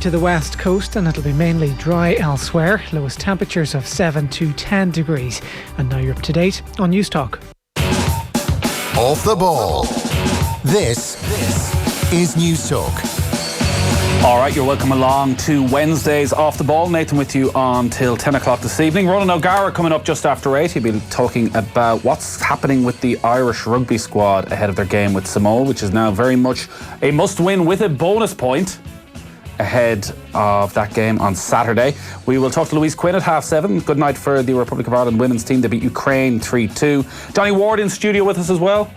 To the west coast, and it'll be mainly dry elsewhere. Lowest temperatures of 7 to 10 degrees. And now you're up to date on News Talk. Off the ball. This is News Talk. All right, you're welcome along to Wednesday's Off the Ball. Nathan with you until 10 o'clock this evening. Ronan O'Gara coming up just after 8. He'll be talking about what's happening with the Irish rugby squad ahead of their game with Samoa, which is now very much a must-win with a bonus point ahead of that game on Saturday. We will talk to Louise Quinn at 7:30. Good night for the Republic of Ireland women's team. They beat Ukraine 3-2. Johnny Ward in studio with us as well.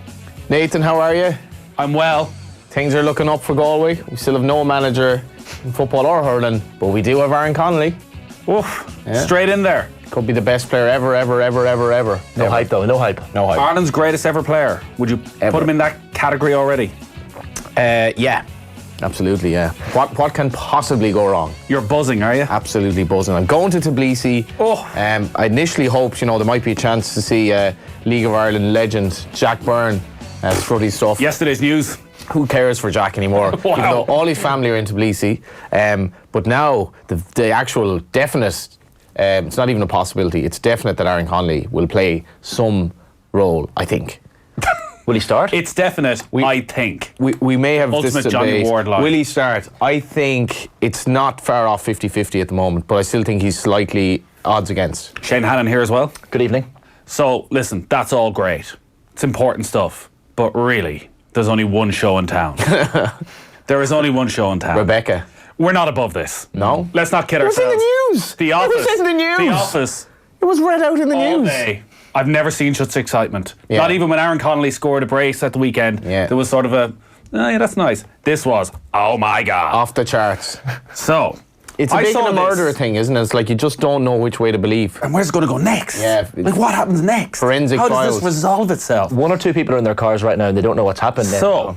Nathan, how are you? I'm well. Things are looking up for Galway. We still have no manager in football or hurling, but we do have Aaron Connolly. Oof, straight in there. Could be the best player ever. No hype though, no hype. Ireland's greatest ever player. Would you put him in that category already? Yeah, absolutely, yeah. What can possibly go wrong? You're buzzing, are you? Absolutely buzzing. I'm going to Tbilisi. I initially hoped, there might be a chance to see League of Ireland legend Jack Byrne strut his stuff. Yesterday's news. Who cares for Jack anymore? Wow. Even though all his family are in Tbilisi. But now, the actual definite, it's not even a possibility, it's definite that Aaron Connolly will play some role, I think. Will he start? It's definite, I think. We may have Ultimate this Johnny debate. Ward line. Will he start? I think it's not far off 50-50 at the moment, but I still think he's slightly odds against. Shane Hannon here as well. Good evening. So, listen, that's all great. It's important stuff. But really, there's only one show in town. There is only one show in town. Rebecca. We're not above this. No? Let's not kid ourselves. It was in the news. The Office. It was in the news. The Office. It was read out in the All news. day. I've never seen such excitement. Yeah. Not even when Aaron Connolly scored a brace at the weekend. Yeah. There was sort of a, oh yeah, that's nice. This was, oh my God. Off the charts. So, It's a big murder thing, isn't it? It's like you just don't know which way to believe. And where's it going to go next? Yeah. Like, what happens next? Forensic How files. does this resolve itself? One or two people are in their cars right now and they don't know what's happened. So,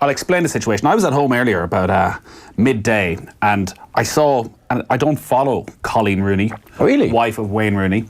I'll explain the situation. I was at home earlier about midday, and I saw, and I don't follow Coleen Rooney, Really? wife of Wayne Rooney,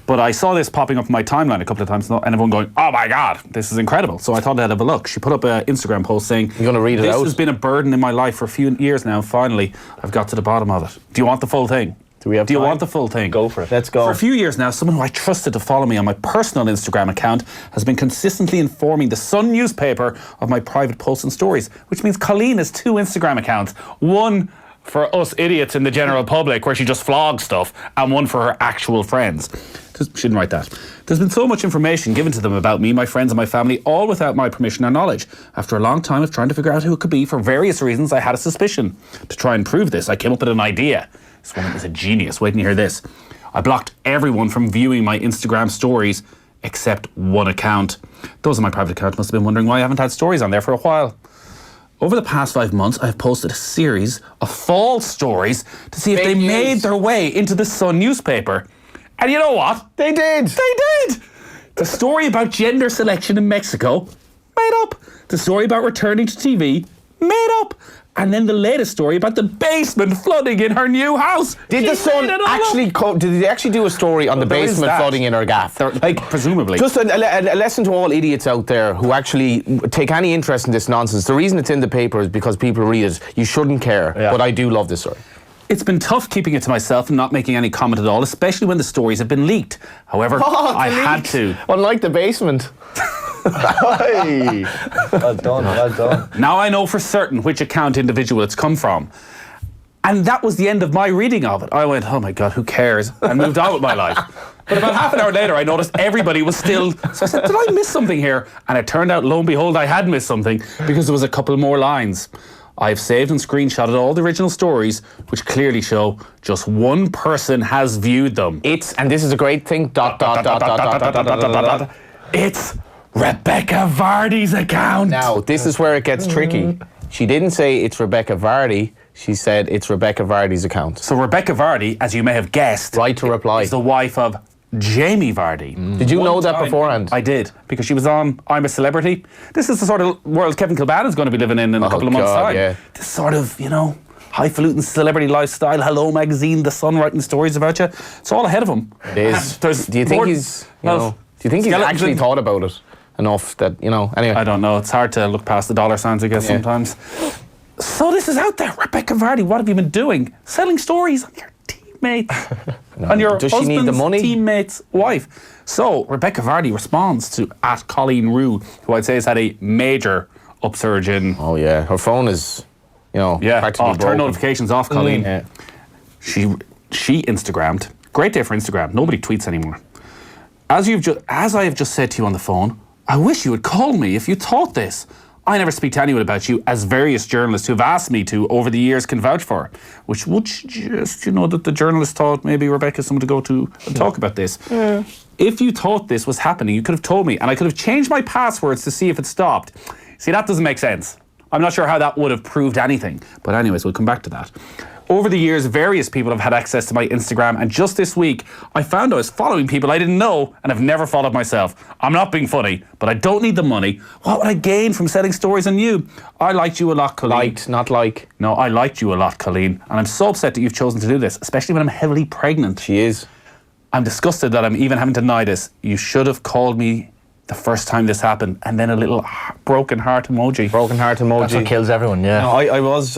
but I saw this popping up in my timeline a couple of times, and everyone going, "Oh my God, this is incredible!" So I thought I'd have a look. She put up an Instagram post saying, You're gonna read it "This out?" has been a burden in my life for a few years now. Finally, I've got to the bottom of it. Do you want the full thing? Do we have Do you time? want the full thing? Go for it. Let's go. For a few years now, someone who I trusted to follow me on my personal Instagram account has been consistently informing the Sun newspaper of my private posts and stories, which means Coleen has 2 Instagram accounts. One for us idiots in the general public, where she just flogs stuff, and one for her actual friends. She didn't write that. There's been so much information given to them about me, my friends and my family, all without my permission or knowledge. After a long time of trying to figure out who it could be, for various reasons, I had a suspicion. To try and prove this, I came up with an idea. This woman is a genius. Wait till you hear this. I blocked everyone from viewing my Instagram stories except one account. Those on my private account must have been wondering why I haven't had stories on there for a while. Over the past 5 months, I've posted a series of false stories to see if they made their way into the Sun newspaper. And you know what? They did. They did! The story about gender selection in Mexico, made up. The story about returning to TV, made up. And then the latest story about the basement flooding in her new house. Did the Sun actually did they actually do a story on the there is basement that. flooding in her gaff? Presumably. Just a lesson to all idiots out there who actually take any interest in this nonsense. The reason it's in the paper is because people read it. You shouldn't care, but I do love this story. It's been tough keeping it to myself and not making any comment at all, especially when the stories have been leaked. However, I had to. Unlike the basement. Hey. Well done. Now I know for certain which account individual it's come from. And that was the end of my reading of it. I went, oh my God, who cares? And moved on with my life. But about half an hour later, I noticed everybody was still... So I said, did I miss something here? And it turned out, lo and behold, I had missed something because there was a couple more lines. I've saved and screenshotted all the original stories, which clearly show just one person has viewed them. And this is a great thing, It's Rebecca Vardys' account. Now, this is where it gets tricky. She didn't say it's Rebecca Vardy. She said it's Rebecca Vardy's account. So Rebecca Vardy, as you may have guessed, Right to reply. is the wife of Jamie Vardy. Did you know that beforehand? I did, because she was on I'm a Celebrity. This is the sort of world Kevin Kilbane is going to be living in a couple of months' time. Yeah. This sort of, highfalutin celebrity lifestyle, Hello Magazine, The Sun writing stories about you. It's all ahead of him. It is. Do you think he's actually thought about it enough that, anyway? I don't know. It's hard to look past the dollar signs, I guess, sometimes. So this is out there. Rebecca Vardy, what have you been doing? Selling stories on your teammates. On your Does she need the husband's money? teammate's wife. So Rebecca Vardy responds to @Coleen Rooney, who I'd say has had a major upsurge in. Oh yeah, her phone is, practically turn broken. notifications off, Coleen. Yeah. She Instagrammed. Great day for Instagram. Nobody tweets anymore. As I have just said to you on the phone, I wish you would call me if you thought this. I never speak to anyone about you, as various journalists who have asked me to over the years can vouch for. Which would suggest, that the journalist thought maybe Rebecca's someone to go to and talk about this. Yeah. If you thought this was happening, you could have told me, and I could have changed my passwords to see if it stopped. See, that doesn't make sense. I'm not sure how that would have proved anything. But anyways, we'll come back to that. Over the years, various people have had access to my Instagram, and just this week, I found I was following people I didn't know and have never followed myself. I'm not being funny, but I don't need the money. What would I gain from selling stories on you? I liked you a lot, Coleen. Liked, not like. No, I liked you a lot, Coleen, and I'm so upset that you've chosen to do this, especially when I'm heavily pregnant. She is. I'm disgusted that I'm even having to deny this. You should have called me the first time this happened, and then a little broken heart emoji. Broken heart emoji. That's what kills everyone, yeah. No, I was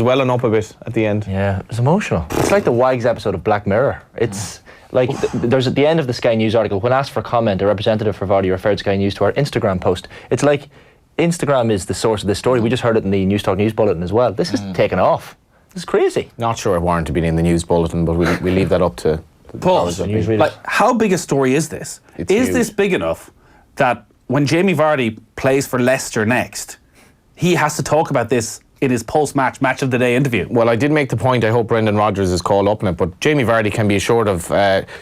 welling up a bit at the end. Yeah, it's emotional. It's like the Wags episode of Black Mirror. It's like there's at the end of the Sky News article, when asked for comment, a representative for Vardy referred Sky News to our Instagram post. It's like Instagram is the source of this story. We just heard it in the News Talk News Bulletin as well. This is taken off. This is crazy. Not sure it warranted being in the news bulletin, but we leave that up to Paul, like, how big a story is this? Is huge. this big enough that when Jamie Vardy plays for Leicester next, he has to talk about this in his post-match, match of the day interview? Well, I did make the point, I hope Brendan Rodgers is called up in it, but Jamie Vardy can be assured of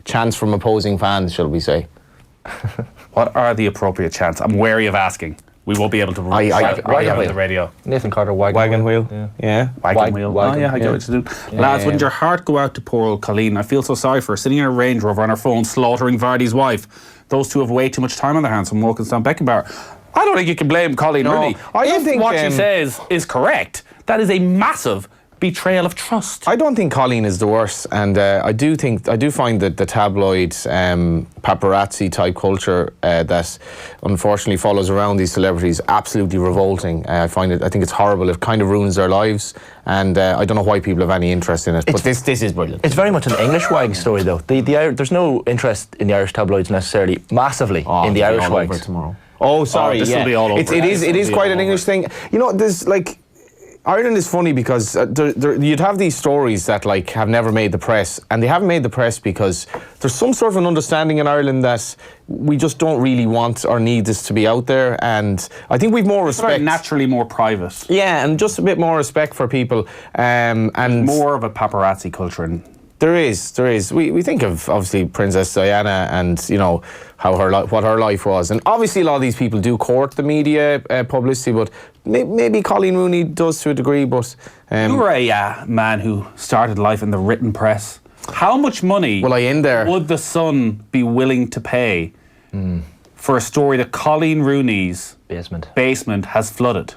chants from opposing fans, shall we say. What are the appropriate chants? I'm wary of asking. We won't be able to I on the radio. Nathan Carter, wagon wheel. Yeah. Wagon wheel. Wagon, I get what you do. Lads, wouldn't your heart go out to poor old Coleen? I feel so sorry for her, sitting in a Range Rover on her phone, slaughtering Vardy's wife. Those two have way too much time on their hands from Walkinstown Beckenbauer. I don't think you can blame Coleen Rooney. I don't if think what she says is correct, that is a massive betrayal of trust. I don't think Coleen is the worst, and I do find that the tabloid paparazzi type culture that unfortunately follows around these celebrities absolutely revolting. I think it's horrible. It kind of ruins their lives, and I don't know why people have any interest in it. But this is brilliant. It's very much an English Wag story, though. There's no interest in the Irish tabloids necessarily massively in the Irish Wags tomorrow. Oh, sorry. This will be all over. It is quite an English thing. There's like. Ireland is funny because you'd have these stories that like have never made the press, and they haven't made the press because there's some sort of an understanding in Ireland that we just don't really want or need this to be out there, and I think we've more respect. It's naturally more private. Yeah, and just a bit more respect for people, and more of a paparazzi culture. There is. We think of obviously Princess Diana and how what her life was, and obviously a lot of these people do court the media publicity, but maybe Coleen Rooney does to a degree. But you were a man who started life in the written press. How much money would the Sun be willing to pay for a story that Coleen Rooney's basement has flooded?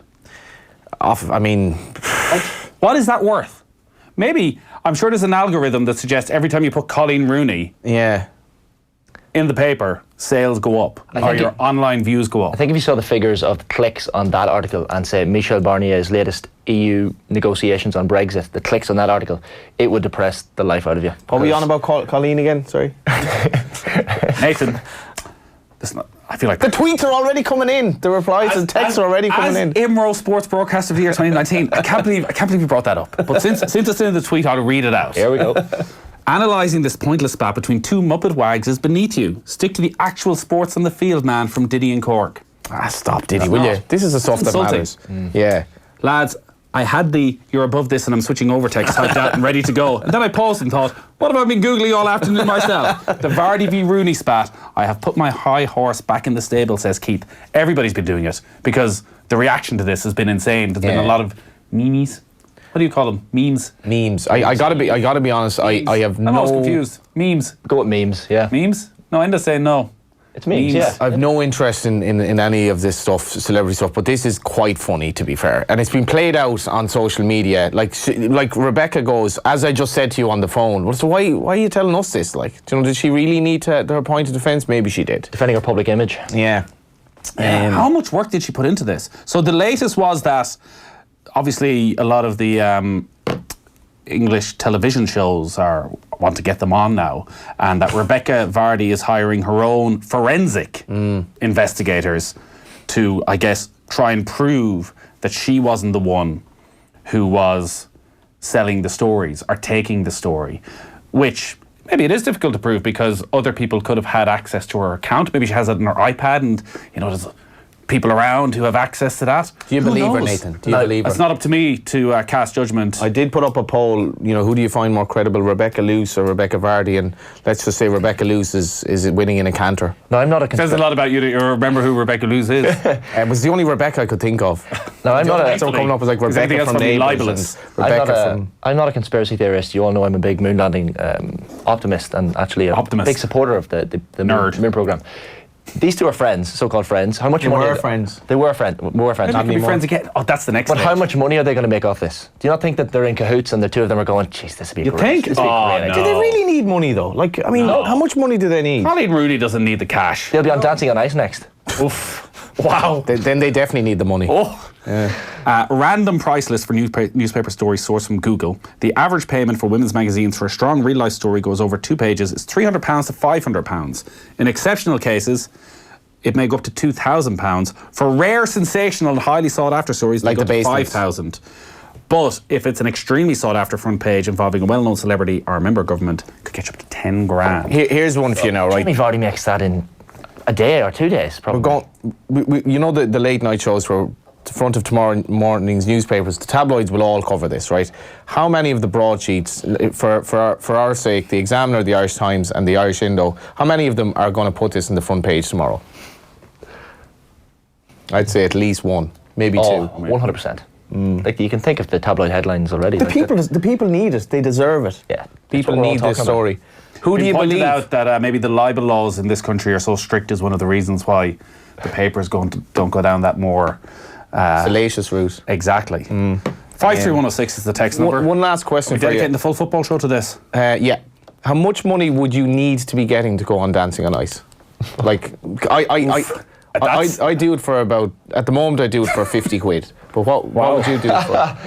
What is that worth? Maybe, I'm sure there's an algorithm that suggests every time you put Coleen Rooney in the paper, sales go up, or your online views go up. I think if you saw the figures of clicks on that article and say Michel Barnier's latest EU negotiations on Brexit, the clicks on that article, it would depress the life out of you. Are we on about Coleen again? Sorry. Nathan, I feel like the tweets are already coming in. The replies and texts are already coming in. IMRO Sports Broadcaster of the Year 2019. I can't believe you brought that up. But since it's in the tweet, I'll read it out. Here we go. Analysing this pointless spat between two Muppet wags is beneath you. Stick to the actual sports on the field, man, from Diddy and Cork. Stop, Diddy, will you? This is the stuff that matters. Yeah. Lads, I had the "you're above this and I'm switching over" text typed out and ready to go. And then I paused and thought, what have I been Googling all afternoon myself? The Vardy v Rooney spat. I have put my high horse back in the stable, says Keith. Everybody's been doing it because the reaction to this has been insane. There's been a lot of memes. What do you call them? Memes. I gotta be honest. I have I'm always confused. Memes. Go with memes, yeah. Memes? No, I end up saying no. It's memes, yeah. I've no interest in any of this stuff, celebrity stuff, but this is quite funny, to be fair. And it's been played out on social media. Like Rebecca goes, as I just said to you on the phone, well, so why are you telling us this? Did she really need her point of defence? Maybe she did. Defending her public image. Yeah. How much work did she put into this? So the latest was that obviously a lot of the English television shows want to get them on now, and that Rebecca Vardy is hiring her own forensic investigators to, I guess, try and prove that she wasn't the one who was selling the stories or taking the story, which maybe it is difficult to prove because other people could have had access to her account. Maybe she has it on her iPad and, there's people around who have access to that. Do you Who believe her, knows? Nathan? Do you believe her? It's not up to me to cast judgment. I did put up a poll, who do you find more credible, Rebecca Luce or Rebecca Vardy? And let's just say Rebecca Luce is winning in a canter. No, I'm not a Says a lot about you that you remember who Rebecca Luce is. It was the only Rebecca I could think of. No, I'm not a. So coming up as like Is anything Rebecca else from probably Neighbours libelous? and Rebecca I'm not a conspiracy theorist. You all know I'm a big moon landing optimist and actually a Optimist. big supporter of the Nerd. moon program. These two are friends, so-called friends. How much They money? were friends. They were friends. More friends. Maybe they could be friends again. Oh, that's the next But stage. how much money are they going to make off this? Do you not think that they're in cahoots and the two of them are going, jeez, this would be You great. think? This would be Oh, great. no. Do they really need money though? No. How much money do they need? Coleen Rooney doesn't need the cash. They'll be on Dancing on Ice next. Oof. Wow. Then they definitely need the money. Random price list for newspaper stories sourced from Google. The average payment for women's magazines for a strong real-life story goes over 2 pages. It's £300 to £500. In exceptional cases, it may go up to £2,000. For rare, sensational and highly sought-after stories, Like they go the to basements. £5,000. But if it's an extremely sought-after front page involving a well-known celebrity or a member of government, it could get you up to 10 grand. Here's one for you now, right? Jimmy Vardy makes that in a day or 2 days, probably. The late night shows for the front of tomorrow morning's newspapers, the tabloids will all cover this, right? How many of the broadsheets, for our sake, the Examiner, the Irish Times and the Irish Indo, how many of them are going to put this in the front page tomorrow? I'd say at least one, maybe two. 100%. Like you can think of the tabloid headlines already. The people need it. They deserve it. Yeah. People That's what we're all need this talking story. Who do We you pointed believe? out that maybe the libel laws in this country are so strict is one of the reasons why the papers don't go down that more Salacious route. exactly. 53106 is the text number. One last question We're for you. dedicating the full football show to this. Yeah. How much money would you need to be getting to go on Dancing on Ice? Like, I do it for about, at the moment I do it for 50 quid. But what would you do it for?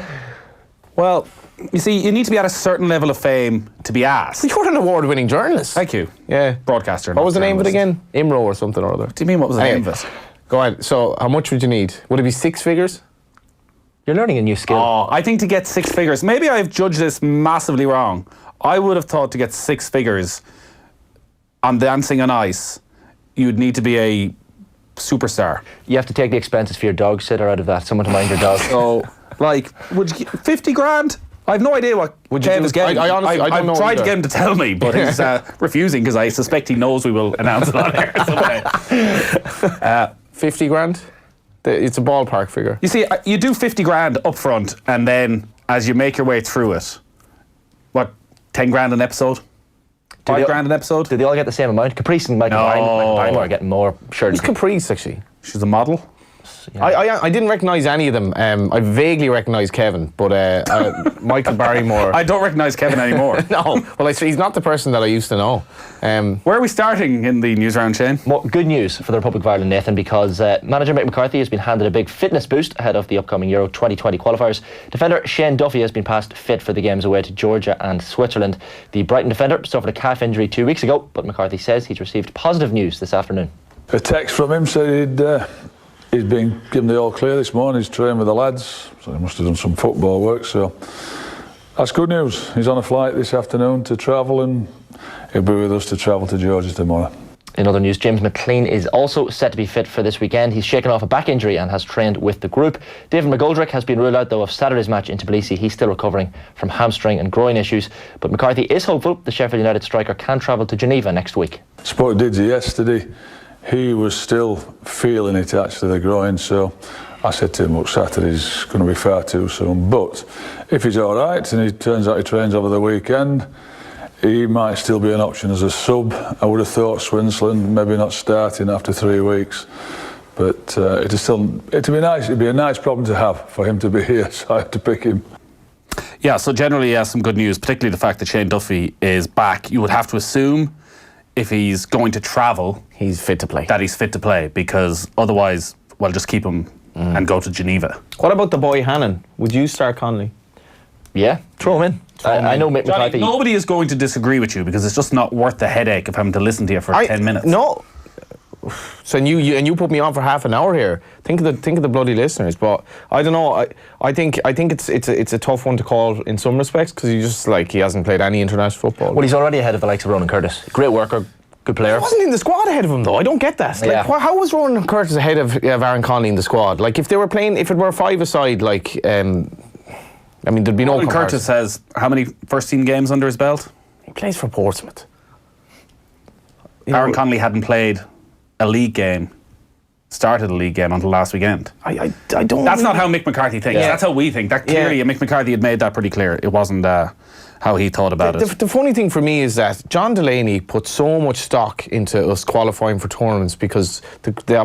Well, you see, you need to be at a certain level of fame to be asked. You're an award-winning journalist. Thank you. Yeah. Broadcaster. What was the name of it journalist. again? IMRO or something or other. What do you mean, what was the name of it? Go ahead. So, how much would you need? Would it be 6 figures? You're learning a new skill. Oh, I think to get 6 figures, maybe I've judged this massively wrong. I would have thought to get 6 figures on Dancing on Ice, you'd need to be a superstar. You have to take the expenses for your dog sitter out of that, someone to mind your dog. So, like, would you get 50 grand? I have no idea what Would you Kev do is it? getting. I honestly- I don't I've know tried to either. get him to tell me, but he's refusing because I suspect he knows we will announce it on air someday. 50 grand? It's a ballpark figure. You see, you do 50 grand up front, and then as you make your way through it, what, 10 grand an episode? 5 grand an episode? Do they all get the same amount? Caprice and Michael Barrymore are getting more, surely. It's Caprice, actually. She's a model. I didn't recognise any of them. I vaguely recognised Kevin, but Michael Barrymore. I don't recognise Kevin anymore. No, well, he's not the person that I used to know. Where are we starting in the news round, Shane? More good news for the Republic of Ireland, Nathan, because manager Mick McCarthy has been handed a big fitness boost ahead of the upcoming Euro 2020 qualifiers. Defender Shane Duffy has been passed fit for the games away to Georgia and Switzerland. The Brighton defender suffered a calf injury 2 weeks ago, but McCarthy says he's received positive news this afternoon. A text from him said he'd been given the all clear this morning. He's trained with the lads, so he must have done some football work. So that's good news. He's on a flight this afternoon to travel, and he'll be with us to travel to Georgia tomorrow. In other news, James McLean is also set to be fit for this weekend. He's shaken off a back injury and has trained with the group. David McGoldrick has been ruled out, though, of Saturday's match in Tbilisi. He's still recovering from hamstring and groin issues. But McCarthy is hopeful the Sheffield United striker can travel to Geneva next week. Spoke to Didzy yesterday. He was still feeling it, actually, the groin. So I said to him, look, Saturday's going to be far too soon. But if he's all right and it turns out he trains over the weekend, he might still be an option as a sub. I would have thought Swinsland maybe not starting after 3 weeks, but it'd be nice. It'd be a nice problem to have for him to be here, so I have to pick him. Yeah, so generally, some good news, particularly the fact that Shane Duffy is back. You would have to assume if he's going to travel, He's fit to play. that he's fit to play, because otherwise, well, just keep him and go to Geneva. What about the boy Hannon? Would you start Connolly? Yeah, throw him in. I know Mick Johnny, McCarthy. nobody is going to disagree with you because it's just not worth the headache of having to listen to you for 10 minutes. No. So you put me on for half an hour here. Think of the bloody listeners. But I don't know. I think it's a tough one to call in some respects because he hasn't played any international football. Well, he's already ahead of the likes of Ronan Curtis. Great worker, good player. He wasn't in the squad ahead of him though. I don't get that. Yeah. How was Ronan Curtis ahead of Aaron Connolly in the squad? Like if they were playing, if it were 5-a-side, I mean, there'd be no comparison. Curtis has how many first team games under his belt? He plays for Portsmouth. Aaron Connolly hadn't played a league game, started a league game until last weekend. I don't. That's not how Mick McCarthy thinks. Yeah. That's how we think. That clearly, Mick McCarthy had made that pretty clear. It wasn't how he thought about it. The funny thing for me is that John Delaney put so much stock into us qualifying for tournaments because the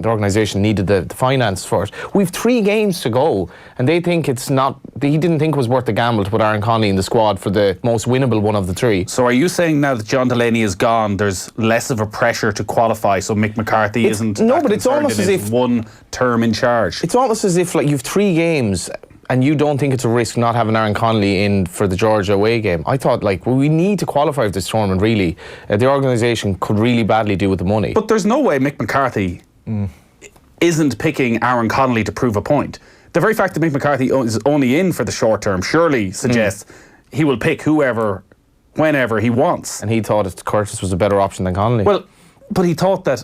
organisation needed the finance for it. We've 3 games to go, and they think it's not. He didn't think it was worth the gamble to put Aaron Connolly in the squad for the most winnable one of the 3. So are you saying now that John Delaney is gone, there's less of a pressure to qualify, so Mick McCarthy isn't? No, but it's almost as if one term in charge. It's almost as if you've 3 games. And you don't think it's a risk not having Aaron Connolly in for the Georgia away game? I thought, we need to qualify for this tournament, really. The organisation could really badly do with the money. But there's no way Mick McCarthy isn't picking Aaron Connolly to prove a point. The very fact that Mick McCarthy is only in for the short term surely suggests he will pick whoever, whenever he wants. And he thought Curtis was a better option than Connolly. Well, but he thought that,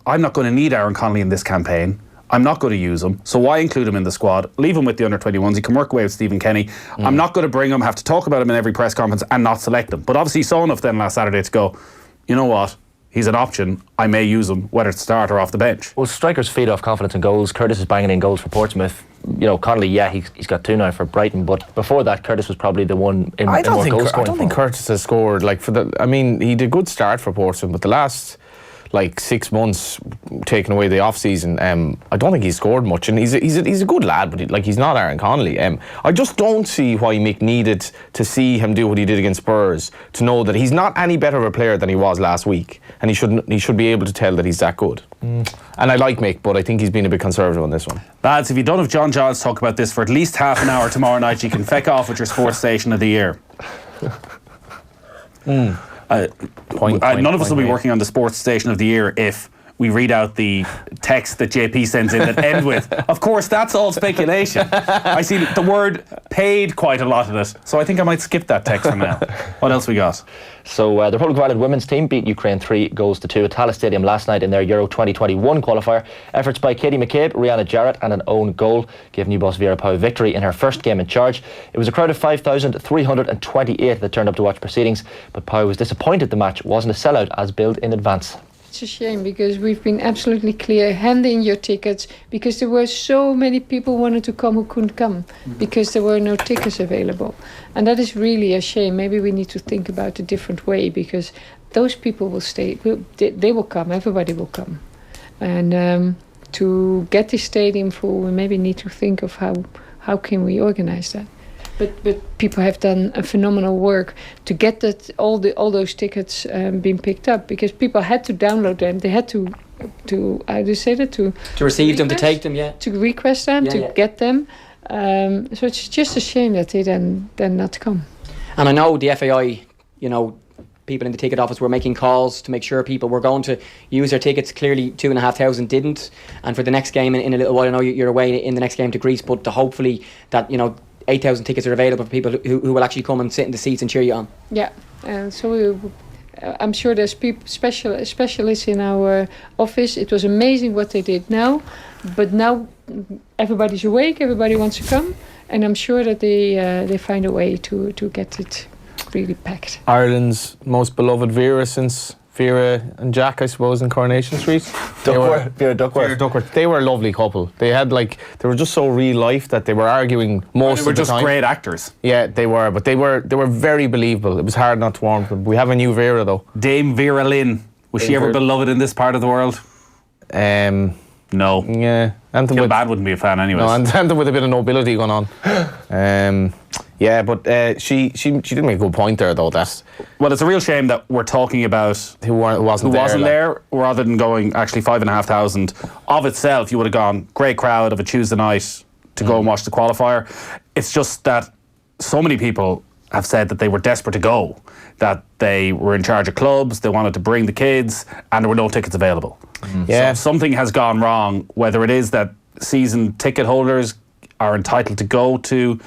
I'm not going to need Aaron Connolly in this campaign. I'm not going to use him, so why include him in the squad? Leave him with the under-21s. He can work away with Stephen Kenny. I'm not going to bring him, have to talk about him in every press conference and not select him. But obviously he saw enough then last Saturday to go, you know what? He's an option. I may use him, whether to start or off the bench. Well, strikers feed off confidence and goals. Curtis is banging in goals for Portsmouth. Connolly, he's got 2 now for Brighton, but before that, Curtis was probably the one in more goals scoring. I don't think Curtis has scored he did a good start for Portsmouth, but the last 6 months taking away the off season, I don't think he's scored much, and he's a good lad, but he's not Aaron Connolly. I just don't see why Mick needed to see him do what he did against Spurs to know that he's not any better of a player than he was last week, and he should be able to tell that he's that good. And I like Mick, but I think he's been a bit conservative on this one. Lads, if you don't have John Giles talk about this for at least half an hour tomorrow night, you can feck off with your sports station of the year. None of us will be working on the sports station of the year if we read out the text that JP sends in that end with, of course, that's all speculation. I see the word paid quite a lot in it, so I think I might skip that text for now. What else we got? So the Republic of Ireland women's team beat Ukraine 3-2 at Tallaght Stadium last night in their Euro 2021 qualifier. Efforts by Katie McCabe, Rihanna Jarrett and an own goal gave new boss Vera Pauw victory in her first game in charge. It was a crowd of 5,328 that turned up to watch proceedings, but Pauw was disappointed the match wasn't a sellout as billed in advance. It's a shame because we've been absolutely clear, hand in your tickets, because there were so many people wanted to come who couldn't come because there were no tickets available. And that is really a shame. Maybe we need to think about a different way, because those people will stay, they will come, everybody will come. And to get the stadium full, we maybe need to think of how can we organize that. But people have done a phenomenal work to get that all those tickets being picked up, because people had to download them. They had to how do you say that, to receive them, to take them, to request them, get them. So it's just a shame that they then not come. And I know the FAI, people in the ticket office were making calls to make sure people were going to use their tickets. Clearly 2,500 didn't, and for the next game in a little while, I know you're away in the next game to Greece, but hopefully that 8,000 tickets are available for people who will actually come and sit in the seats and cheer you on. Yeah, and so I'm sure there's specialists in our office. It was amazing what they did now, but now everybody's awake, everybody wants to come, and I'm sure that they find a way to get it really packed. Ireland's most beloved Vera since Vera and Jack, I suppose, in Coronation Street. Vera Duckworth. They were a lovely couple. They were just so real life that they were arguing most of the time. They were just great actors. Yeah, they were, but they were very believable. It was hard not to warm them. We have a new Vera though. Dame Vera Lynn. Was she ever beloved in this part of the world? No. Yeah. Anything Kilbad wouldn't be a fan anyway. No, and anything with a bit of nobility going on. Yeah, but she did make a good point there, though. Well, it's a real shame that we're talking about who wasn't there, rather than going actually 5,500 of itself. You would have gone great crowd of a Tuesday night to go and watch the qualifier. It's just that so many people have said that they were desperate to go, that they were in charge of clubs, they wanted to bring the kids, and there were no tickets available. Yeah. So something has gone wrong, whether it is that season ticket holders are entitled to go to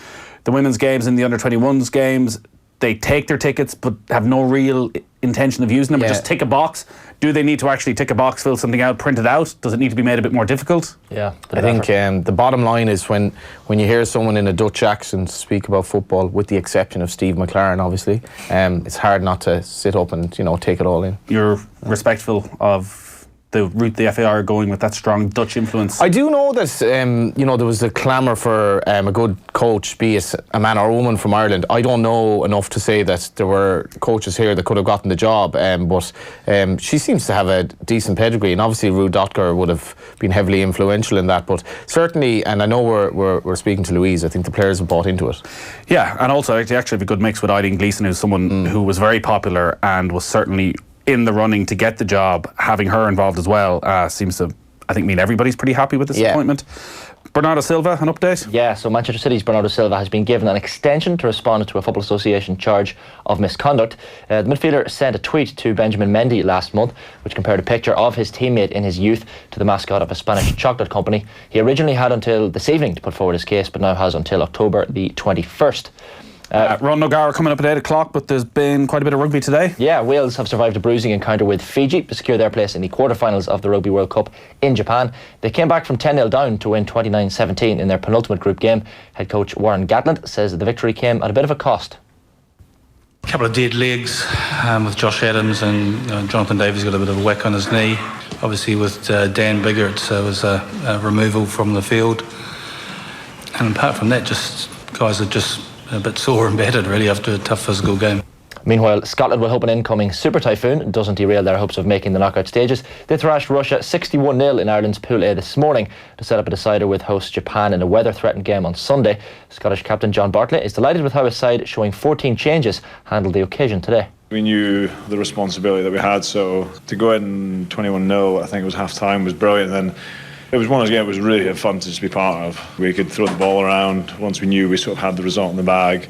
the women's games and the under-21s games. They take their tickets but have no real intention of using them, but just tick a box. Do they need to actually tick a box, fill something out, print it out? Does it need to be made a bit more difficult? Yeah, I think the bottom line is when you hear someone in a Dutch accent speak about football, with the exception of Steve McLaren, obviously, it's hard not to sit up and take it all in. You're respectful of the route the FAI are going with that strong Dutch influence. I do know that there was a clamour for a good coach, be it a man or a woman from Ireland. I don't know enough to say that there were coaches here that could have gotten the job, but she seems to have a decent pedigree, and obviously Ruud Dotker would have been heavily influential in that. But certainly, and I know we're speaking to Louise, I think the players have bought into it. Yeah, and also they actually have a good mix with Eileen Gleeson, who's someone who was very popular and was certainly in the running to get the job. Having her involved as well seems to, I think, mean everybody's pretty happy with this appointment. Bernardo Silva, an update? Yeah, so Manchester City's Bernardo Silva has been given an extension to respond to a Football Association charge of misconduct. The midfielder sent a tweet to Benjamin Mendy last month, which compared a picture of his teammate in his youth to the mascot of a Spanish chocolate company. He originally had until this evening to put forward his case, but now has until October the 21st. Ron O'Gara coming up at 8 o'clock, but there's been quite a bit of rugby today. Yeah, Wales have survived a bruising encounter with Fiji to secure their place in the quarterfinals of the Rugby World Cup in Japan. They came back from 10-0 down to win 29-17 in their penultimate group game. Head coach Warren Gatland says that the victory came at a bit of a cost. A couple of dead legs with Josh Adams, and Jonathan Davies got a bit of a whack on his knee. Obviously with Dan Biggert, so it was a removal from the field. And apart from that, just guys are just a bit sore and battered really after a tough physical game. Meanwhile, Scotland will hope an incoming super typhoon doesn't derail their hopes of making the knockout stages. They thrashed Russia 61-0 in Ireland's Pool A this morning to set up a decider with host Japan in a weather-threatened game on Sunday. Scottish captain John Bartlett is delighted with how his side, showing 14 changes, handled the occasion today. We knew the responsibility that we had, so to go in 21-0, I think it was half-time, was brilliant. And it was one of those games that was really fun to just be part of. We could throw the ball around once we knew we sort of had the result in the bag.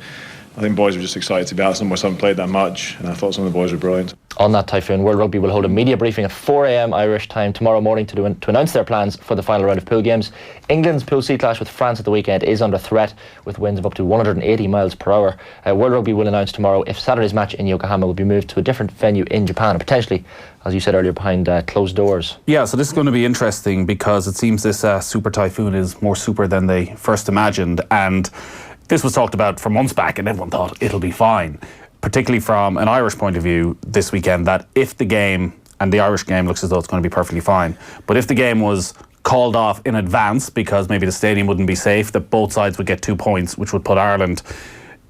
I think boys were just excited to be out somewhere, so haven't played that much, and I thought some of the boys were brilliant. On that typhoon, World Rugby will hold a media briefing at 4 a.m. Irish time tomorrow morning to announce their plans for the final round of pool games. England's Pool C clash with France at the weekend is under threat, with winds of up to 180 miles per hour. World Rugby will announce tomorrow if Saturday's match in Yokohama will be moved to a different venue in Japan, potentially, as you said earlier, behind closed doors. Yeah, so this is going to be interesting because it seems this super typhoon is more super than they first imagined, and this was talked about for months back and everyone thought it'll be fine, particularly from an Irish point of view this weekend, that if the game, and the Irish game looks as though it's going to be perfectly fine, but if the game was called off in advance because maybe the stadium wouldn't be safe, that both sides would get 2 points, which would put Ireland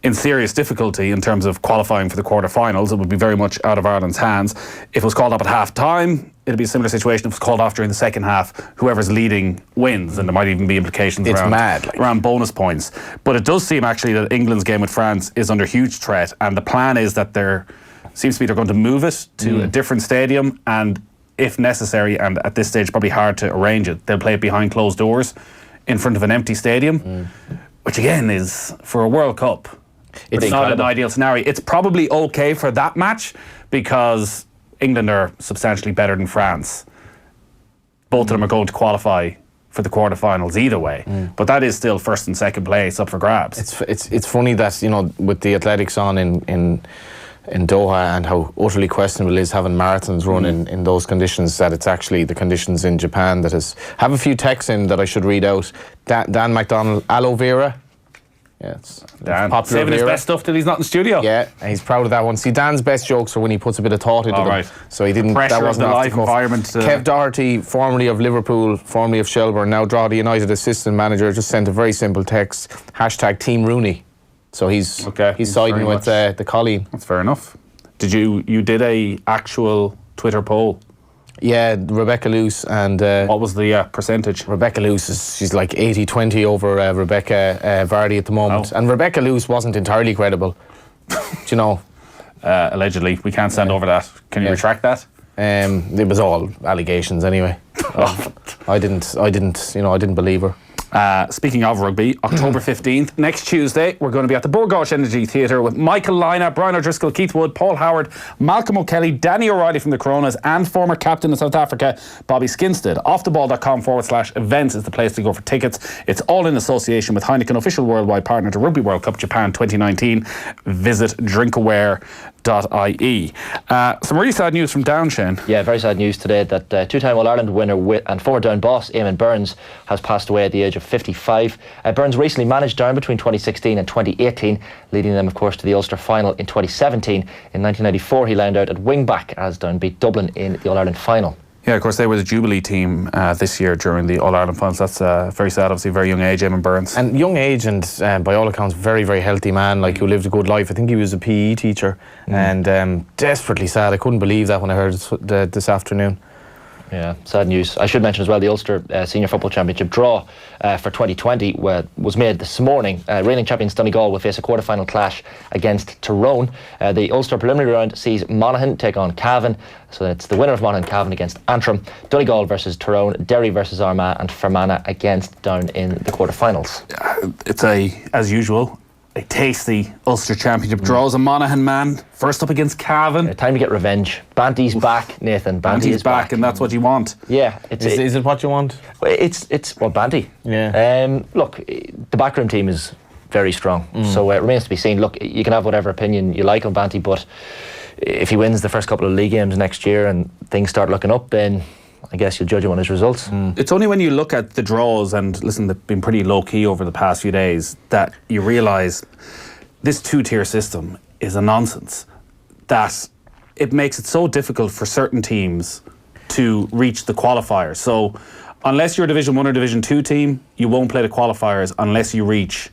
in serious difficulty in terms of qualifying for the quarterfinals. It would be very much out of Ireland's hands. If it was called up at half time, it'd be a similar situation. If it was called off during the second half, whoever's leading wins, and there might even be implications around bonus points. But it does seem actually that England's game with France is under huge threat, and the plan is that they're going to move it to a different stadium, and if necessary, and at this stage probably hard to arrange it, they'll play it behind closed doors in front of an empty stadium, which again is, for a World Cup, it's not an ideal scenario. It's probably okay for that match because England are substantially better than France. Both of them are going to qualify for the quarterfinals either way, but that is still first and second place up for grabs. It's funny that with the athletics on in Doha and how utterly questionable it is having marathons run in those conditions, that it's actually the conditions in Japan that have a few texts in that I should read out. Dan McDonald, aloe vera. Yeah, it's Dan saving his best stuff till he's not in the studio. Yeah, and he's proud of that one. See, Dan's best jokes are when he puts a bit of thought into them. Right. So he didn't. Pressure that wasn't of the off live the cuff. environment. Kev Doherty, formerly of Liverpool, formerly of Shelbourne, now Drogheda United assistant manager, just sent a very simple text: #Team Rooney. So he's siding with the Coleen. That's fair enough. You did a actual Twitter poll? Yeah, Rebecca Luce and... What was the percentage? Rebecca Luce, she's like 80-20 over Rebecca Vardy at the moment. Oh. And Rebecca Luce wasn't entirely credible. Do you know? Allegedly. We can't stand over that. Can you retract that? It was all allegations anyway. I didn't believe her. Speaking of rugby, October 15th, next Tuesday, we're going to be at the Burgosh Energy Theatre with Michael Lina, Brian O'Driscoll, Keith Wood, Paul Howard, Malcolm O'Kelly, Danny O'Reilly from the Coronas, and former captain of South Africa, Bobby Skinstead. Offtheball.com/events is the place to go for tickets. It's all in association with Heineken, official worldwide partner to Rugby World Cup Japan 2019. Visit drinkaware.ie. Some really sad news from Down, Shane. Yeah, very sad news today that two-time All-Ireland winner and former Down boss Eamon Burns has passed away at the age of 55. Burns recently managed Down between 2016 and 2018, leading them, of course, to the Ulster final in 2017. In 1994, he lined out at wing-back as Down beat Dublin in the All-Ireland final. Yeah, of course, they were the Jubilee team this year during the All-Ireland finals. That's very sad, obviously, very young age, Eamon Burns. And young age and, by all accounts, very, very healthy man, like, who lived a good life. I think he was a PE teacher and desperately sad. I couldn't believe that when I heard it this afternoon. Yeah, sad news. I should mention as well the Ulster Senior Football Championship draw for 2020 was made this morning. Reigning champions Donegal will face a quarter-final clash against Tyrone. The Ulster preliminary round sees Monaghan take on Cavan. So it's the winner of Monaghan Cavan against Antrim, Donegal versus Tyrone, Derry versus Armagh, and Fermanagh against Down in the quarter-finals. It's as usual, a tasty Ulster Championship draws. A Monaghan man first up against Cavan. Time to get revenge. Banty's back, Nathan. Banty's back, and that's what you want. Yeah, is it what you want? It's Banty. Yeah. Look, the backroom team is very strong, so it remains to be seen. Look, you can have whatever opinion you like on Banty, but if he wins the first couple of league games next year and things start looking up, then I guess you'll judge him on his results. It's only when you look at the draws, and listen, they've been pretty low-key over the past few days, that you realise this two-tier system is a nonsense. That it makes it so difficult for certain teams to reach the qualifiers. So unless you're a Division 1 or Division 2 team, you won't play the qualifiers unless you reach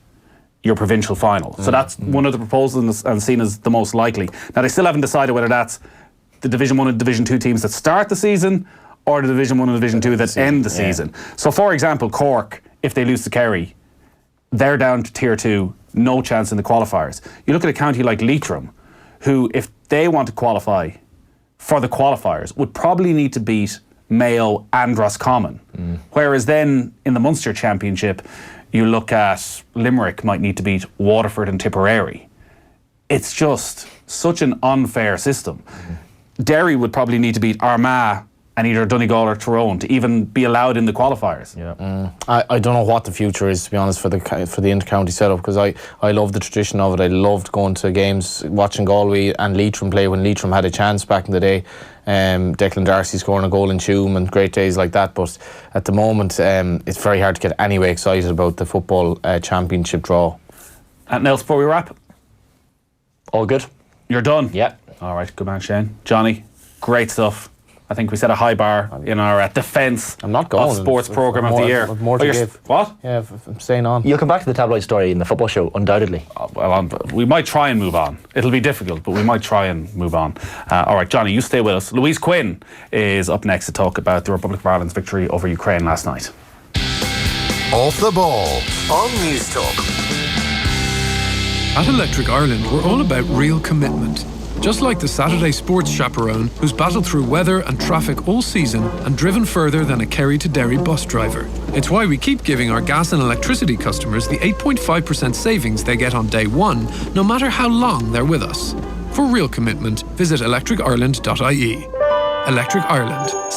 your provincial final. So that's one of the proposals and seen as the most likely. Now, they still haven't decided whether that's the Division 1 and Division 2 teams that start the season or the Division 1 and Division 2 that end the season. So, for example, Cork, if they lose to Kerry, they're down to Tier 2, no chance in the qualifiers. You look at a county like Leitrim, who, if they want to qualify for the qualifiers, would probably need to beat Mayo and Roscommon. Whereas then, in the Munster Championship, you look at Limerick might need to beat Waterford and Tipperary. It's just such an unfair system. Derry would probably need to beat Armagh and either Donegal or Tyrone to even be allowed in the qualifiers. I don't know what the future is, to be honest, for the inter-county setup, because I love the tradition of it. I loved going to games, watching Galway and Leitrim play when Leitrim had a chance back in the day. Declan Darcy scoring a goal in Tuam and great days like that, but at the moment it's very hard to get anyway excited about the football championship draw. And else before we wrap? All good. You're done? Yeah. All right, good man, Shane. Johnny, great stuff. I think we set a high bar in our defence of sports programme of the year. More to give. What? Yeah, I'm staying on. You'll come back to the tabloid story in the football show, undoubtedly. We might try and move on. It'll be difficult, but we might try and move on. All right, Johnny, you stay with us. Louise Quinn is up next to talk about the Republic of Ireland's victory over Ukraine last night. Off the ball on Newstalk. At Electric Ireland, we're all about real commitment. Just like the Saturday sports chaperone who's battled through weather and traffic all season and driven further than a Kerry to Derry bus driver. It's why we keep giving our gas and electricity customers the 8.5% savings they get on day one, no matter how long they're with us. For real commitment, visit electricireland.ie. Electric Ireland.